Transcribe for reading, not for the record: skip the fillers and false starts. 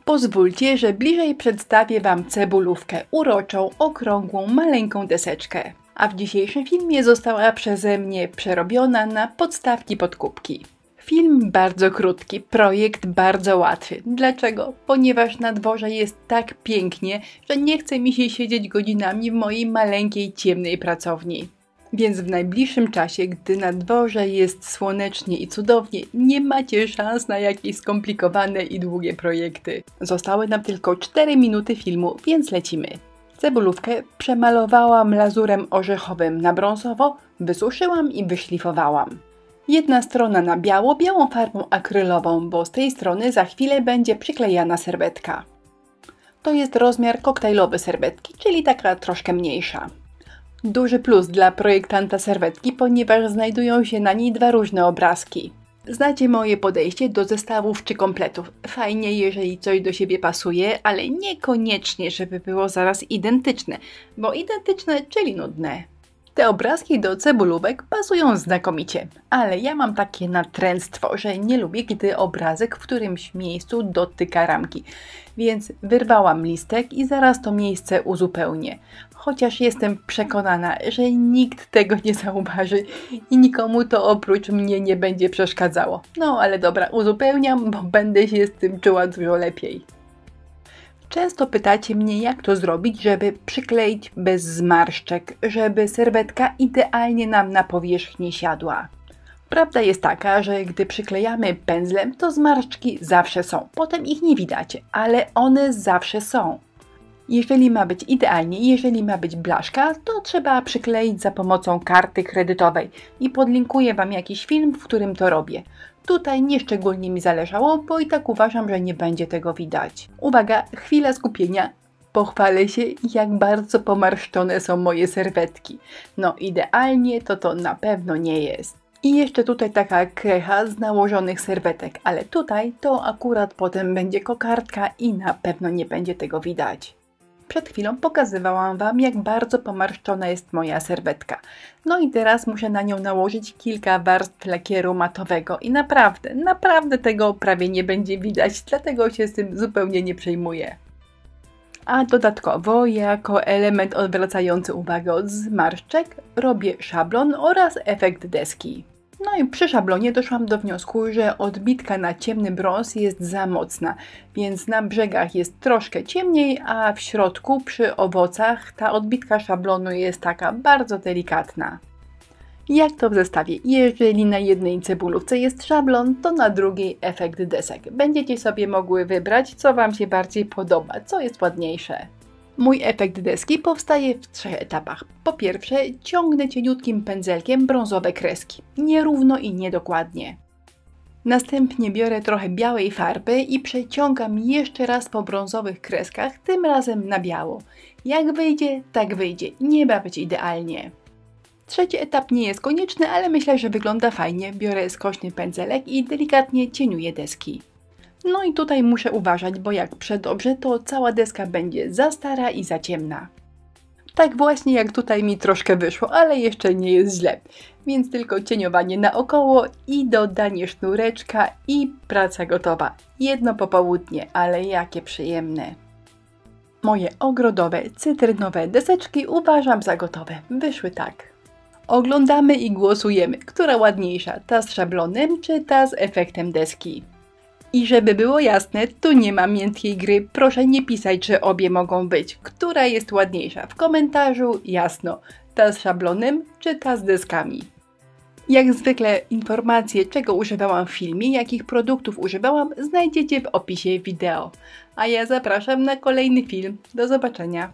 Pozwólcie, że bliżej przedstawię Wam cebulówkę, uroczą, okrągłą, maleńką deseczkę. A w dzisiejszym filmie została przeze mnie przerobiona na podstawki pod kubki. Film bardzo krótki, projekt bardzo łatwy. Dlaczego? Ponieważ na dworze jest tak pięknie, że nie chce mi się siedzieć godzinami w mojej maleńkiej, ciemnej pracowni. Więc w najbliższym czasie, gdy na dworze jest słonecznie i cudownie, nie macie szans na jakieś skomplikowane i długie projekty. Zostały nam tylko 4 minuty filmu, więc lecimy. Cebulówkę przemalowałam lazurem orzechowym na brązowo, wysuszyłam i wyszlifowałam. Jedna strona na biało, białą farbą akrylową, bo z tej strony za chwilę będzie przyklejana serwetka. To jest rozmiar koktajlowy serwetki, czyli taka troszkę mniejsza. Duży plus dla projektanta serwetki, ponieważ znajdują się na niej dwa różne obrazki. Znacie moje podejście do zestawów czy kompletów. Fajnie, jeżeli coś do siebie pasuje, ale niekoniecznie, żeby było zaraz identyczne, bo identyczne, czyli nudne. Te obrazki do cebulówek pasują znakomicie, ale ja mam takie natręctwo, że nie lubię, gdy obrazek w którymś miejscu dotyka ramki. Więc wyrwałam listek i zaraz to miejsce uzupełnię. Chociaż jestem przekonana, że nikt tego nie zauważy i nikomu to oprócz mnie nie będzie przeszkadzało. No ale dobra, uzupełniam, bo będę się z tym czuła dużo lepiej. Często pytacie mnie, jak to zrobić, żeby przykleić bez zmarszczek, żeby serwetka idealnie nam na powierzchni siadła. Prawda jest taka, że gdy przyklejamy pędzlem, to zmarszczki zawsze są. Potem ich nie widać, ale one zawsze są. Jeżeli ma być idealnie, jeżeli ma być blaszka, to trzeba przykleić za pomocą karty kredytowej i podlinkuję Wam jakiś film, w którym to robię. Tutaj nieszczególnie mi zależało, bo i tak uważam, że nie będzie tego widać. Uwaga, chwila skupienia. Pochwalę się, jak bardzo pomarszczone są moje serwetki. No idealnie to na pewno nie jest. I jeszcze tutaj taka krecha z nałożonych serwetek, ale tutaj to akurat potem będzie kokardka i na pewno nie będzie tego widać. Przed chwilą pokazywałam Wam, jak bardzo pomarszczona jest moja serwetka. No i teraz muszę na nią nałożyć kilka warstw lakieru matowego i naprawdę tego prawie nie będzie widać, dlatego się z tym zupełnie nie przejmuję. A dodatkowo, jako element odwracający uwagę od zmarszczek, robię szablon oraz efekt deski. No i przy szablonie doszłam do wniosku, że odbitka na ciemny brąz jest za mocna, więc na brzegach jest troszkę ciemniej, a w środku przy owocach ta odbitka szablonu jest taka bardzo delikatna. Jak to w zestawie? Jeżeli na jednej cebulówce jest szablon, to na drugiej efekt desek. Będziecie sobie mogły wybrać, co Wam się bardziej podoba, co jest ładniejsze. Mój efekt deski powstaje w 3 etapach. Po pierwsze, ciągnę cieniutkim pędzelkiem brązowe kreski, nierówno i niedokładnie. Następnie biorę trochę białej farby i przeciągam jeszcze raz po brązowych kreskach, tym razem na biało. Jak wyjdzie, tak wyjdzie, nie ma być idealnie. Trzeci etap nie jest konieczny, ale myślę, że wygląda fajnie. Biorę skośny pędzelek i delikatnie cieniuję deski. No i tutaj muszę uważać, bo jak przedobrze, to cała deska będzie za stara i za ciemna. Tak właśnie jak tutaj mi troszkę wyszło, ale jeszcze nie jest źle. Więc tylko cieniowanie naokoło i dodanie sznureczka i praca gotowa. Jedno popołudnie, ale jakie przyjemne. Moje ogrodowe, cytrynowe deseczki uważam za gotowe. Wyszły tak. Oglądamy i głosujemy, która ładniejsza, ta z szablonem czy ta z efektem deski. I żeby było jasne, tu nie ma miętkiej gry, proszę nie pisać, że obie mogą być. Która jest ładniejsza? W komentarzu jasno, ta z szablonem czy ta z deskami. Jak zwykle informacje, czego używałam w filmie, jakich produktów używałam, znajdziecie w opisie wideo. A ja zapraszam na kolejny film. Do zobaczenia.